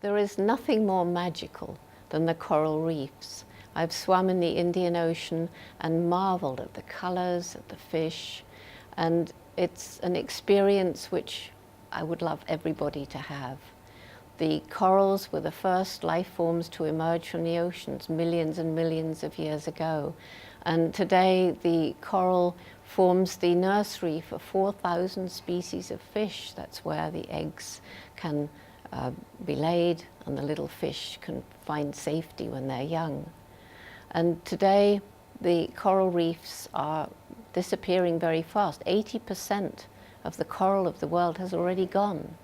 There is nothing more magical than the coral reefs. I've swum in the Indian Ocean and marveled at the colors of the fish, and it's an experience which I would love everybody to have. The corals were the first life forms to emerge from the oceans millions and millions of years ago. And today the coral forms the nursery for 4,000 species of fish. That's where the eggs can be laid and the little fish can find safety when they're young. And today the coral reefs are disappearing very fast. 80% of the coral of the world has already gone.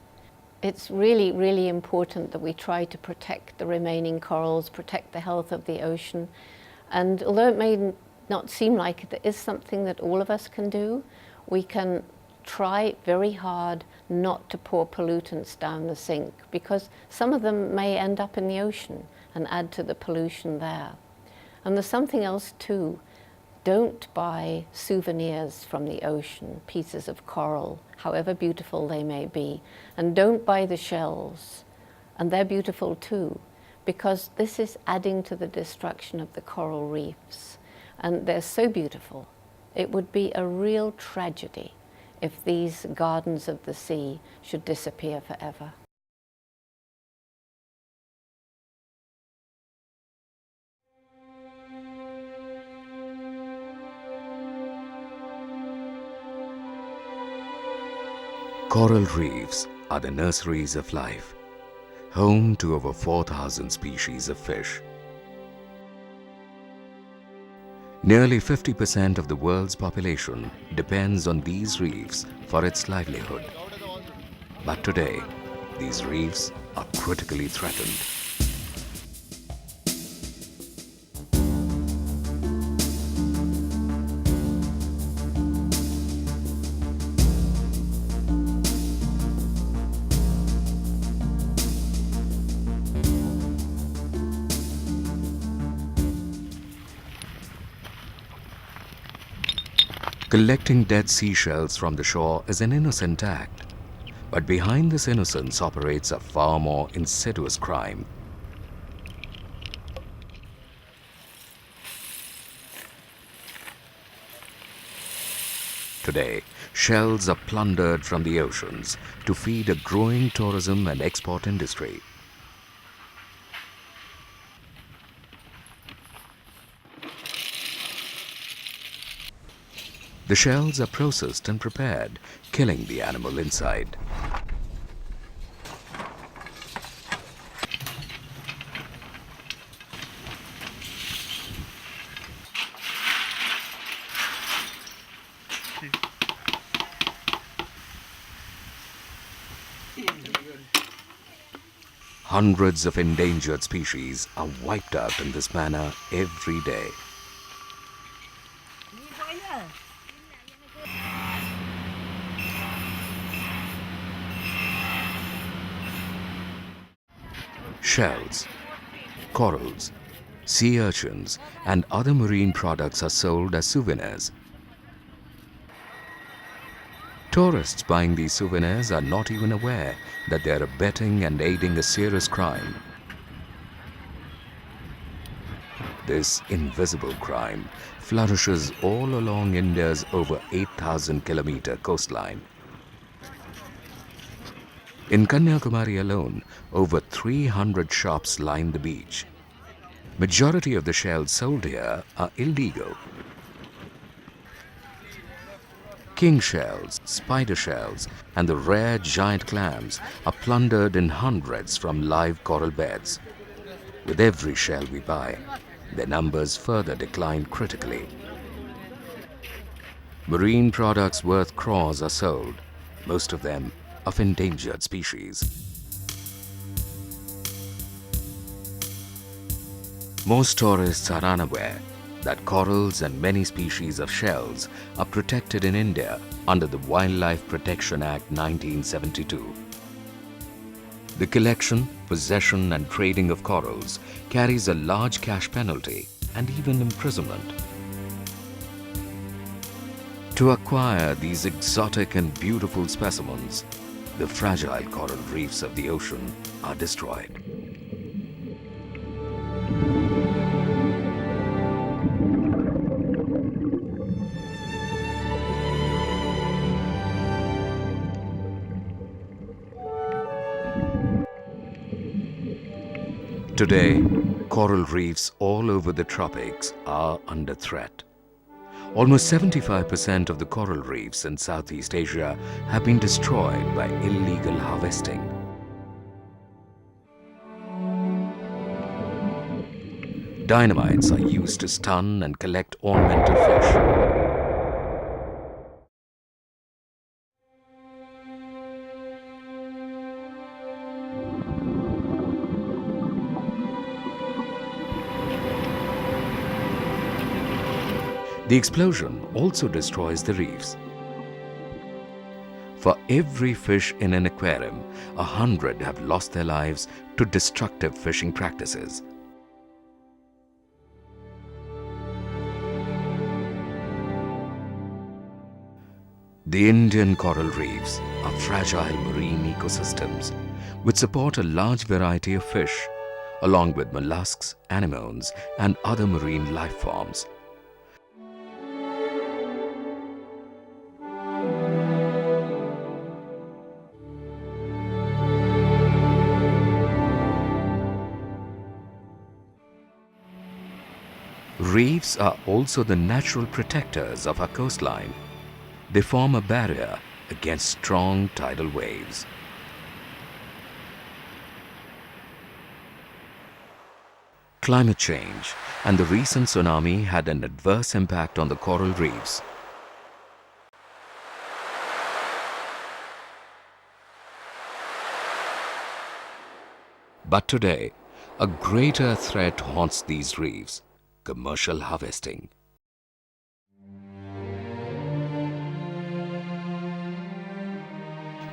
It's really, really important that we try to protect the remaining corals, protect the health of the ocean. And although it may not seem like it, there is something that all of us can do. We can try very hard not to pour pollutants down the sink, because some of them may end up in the ocean and add to the pollution there. And there's something else too. Don't buy souvenirs from the ocean, pieces of coral, however beautiful they may be. And don't buy the shells. And they're beautiful too, because this is adding to the destruction of the coral reefs. And they're so beautiful. It would be a real tragedy if these gardens of the sea should disappear forever. Coral reefs are the nurseries of life, home to over 4,000 species of fish. Nearly 50% of the world's population depends on these reefs for its livelihood. But today, these reefs are critically threatened. Collecting dead seashells from the shore is an innocent act, but behind this innocence operates a far more insidious crime. Today, shells are plundered from the oceans to feed a growing tourism and export industry. The shells are processed and prepared, killing the animal inside. Hundreds of endangered species are wiped out in this manner every day. Shells, corals, sea urchins, and other marine products are sold as souvenirs. Tourists buying these souvenirs are not even aware that they are abetting and aiding a serious crime. This invisible crime flourishes all along India's over 8,000-kilometer coastline. In Kanyakumari alone, over 300 shops line the beach. Majority of the shells sold here are illegal. King shells, spider shells, and the rare giant clams are plundered in hundreds from live coral beds. With every shell we buy, their numbers further decline critically. Marine products worth crores are sold, most of them of endangered species. Most tourists are unaware that corals and many species of shells are protected in India under the Wildlife Protection Act 1972. The collection, possession and trading of corals carries a large cash penalty and even imprisonment. To acquire these exotic and beautiful specimens, the fragile coral reefs of the ocean are destroyed. Today, coral reefs all over the tropics are under threat. Almost 75% of the coral reefs in Southeast Asia have been destroyed by illegal harvesting. Dynamites are used to stun and collect ornamental fish. The explosion also destroys the reefs. For every fish in an aquarium, 100 have lost their lives to destructive fishing practices. The Indian coral reefs are fragile marine ecosystems which support a large variety of fish, along with mollusks, anemones, and other marine life forms. Reefs are also the natural protectors of our coastline. They form a barrier against strong tidal waves. Climate change and the recent tsunami had an adverse impact on the coral reefs. But today, a greater threat haunts these reefs: commercial harvesting.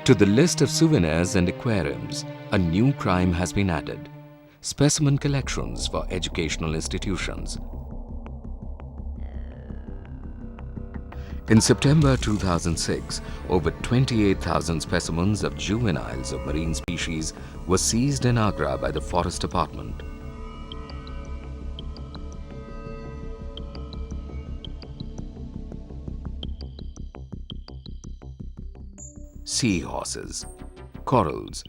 To the list of souvenirs and aquariums, a new crime has been added: specimen collections for educational institutions. In September 2006, over 28,000 specimens of juveniles of marine species were seized in Agra by the Forest Department. Seahorses, corals,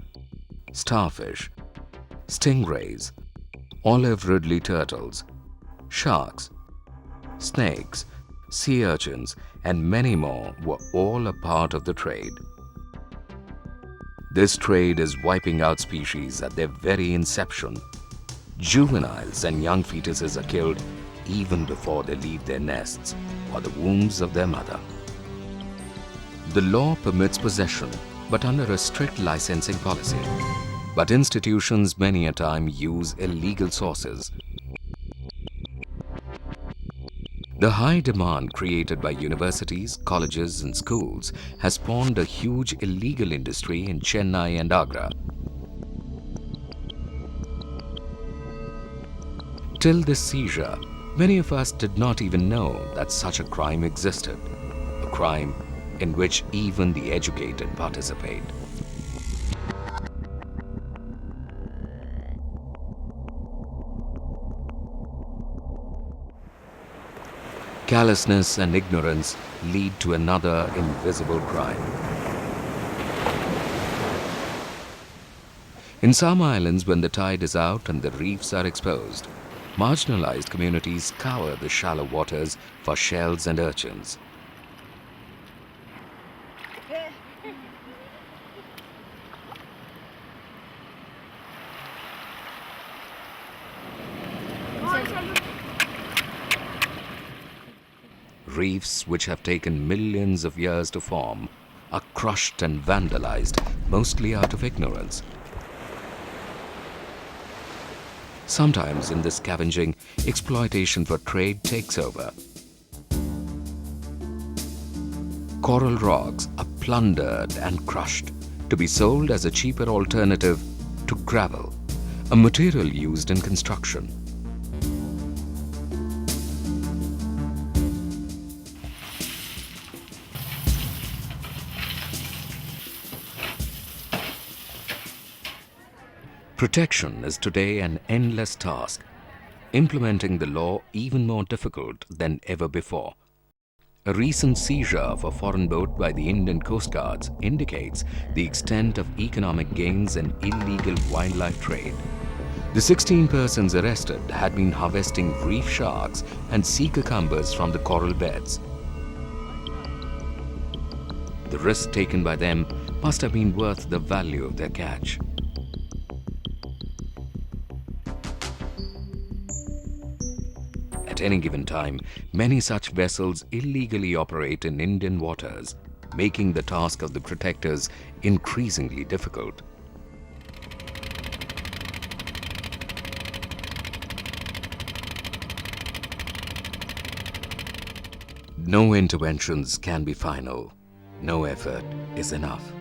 starfish, stingrays, olive ridley turtles, sharks, snakes, sea urchins, and many more were all a part of the trade. This trade is wiping out species at their very inception. Juveniles and young fetuses are killed even before they leave their nests or the wombs of their mother. The law permits possession, but under a strict licensing policy. But institutions many a time use illegal sources. The high demand created by universities, colleges, and schools has spawned a huge illegal industry in Chennai and Agra. Till this seizure, many of us did not even know that such a crime existed, a crime in which even the educated participate. Callousness and ignorance lead to another invisible crime. In some islands, when the tide is out and the reefs are exposed, marginalized communities scour the shallow waters for shells and urchins. Reefs which have taken millions of years to form are crushed and vandalized, mostly out of ignorance. Sometimes in this scavenging, exploitation for trade takes over. Coral rocks are plundered and crushed to be sold as a cheaper alternative to gravel, a material used in construction. Protection is today an endless task, implementing the law even more difficult than ever before. A recent seizure of a foreign boat by the Indian Coast Guards indicates the extent of economic gains and illegal wildlife trade. The 16 persons arrested had been harvesting reef sharks and sea cucumbers from the coral beds. The risk taken by them must have been worth the value of their catch. At any given time, many such vessels illegally operate in Indian waters, making the task of the protectors increasingly difficult. No interventions can be final. No effort is enough.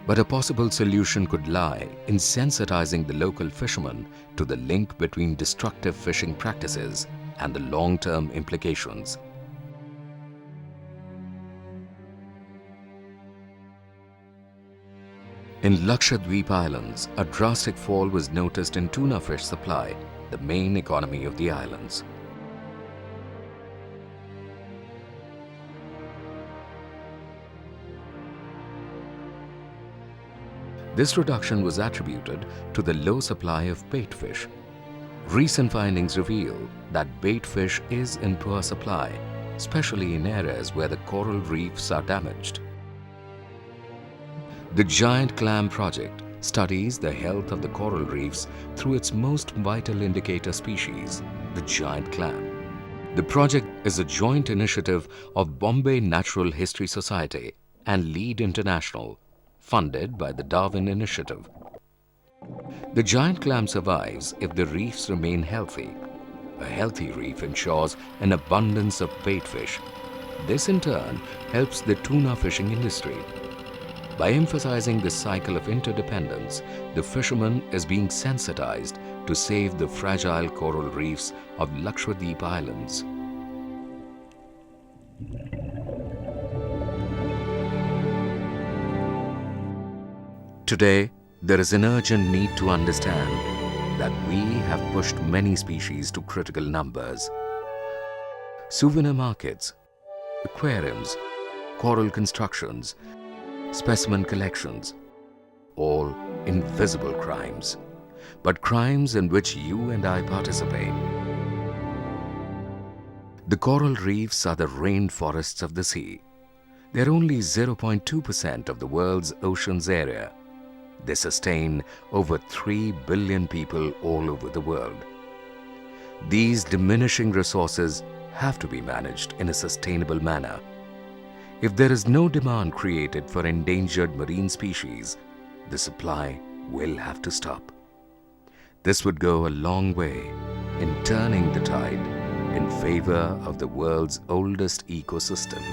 But a possible solution could lie in sensitizing the local fishermen to the link between destructive fishing practices and the long-term implications. In Lakshadweep Islands, a drastic fall was noticed in tuna fish supply, the main economy of the islands. This reduction was attributed to the low supply of bait fish. Recent findings reveal that bait fish is in poor supply, especially in areas where the coral reefs are damaged. The Giant Clam Project studies the health of the coral reefs through its most vital indicator species, the giant clam. The project is a joint initiative of Bombay Natural History Society and Lead International, funded by the Darwin Initiative. The giant clam survives if the reefs remain healthy. A healthy reef ensures an abundance of bait fish. This in turn helps the tuna fishing industry. By emphasizing this cycle of interdependence, the fisherman is being sensitized to save the fragile coral reefs of Lakshadweep Islands. Today, there is an urgent need to understand that we have pushed many species to critical numbers. Souvenir markets, aquariums, coral constructions, specimen collections, all invisible crimes, but crimes in which you and I participate. The coral reefs are the rainforests of the sea. They're only 0.2% of the world's ocean's area. They sustain over 3 billion people all over the world. These diminishing resources have to be managed in a sustainable manner. If there is no demand created for endangered marine species, the supply will have to stop. This would go a long way in turning the tide in favor of the world's oldest ecosystem.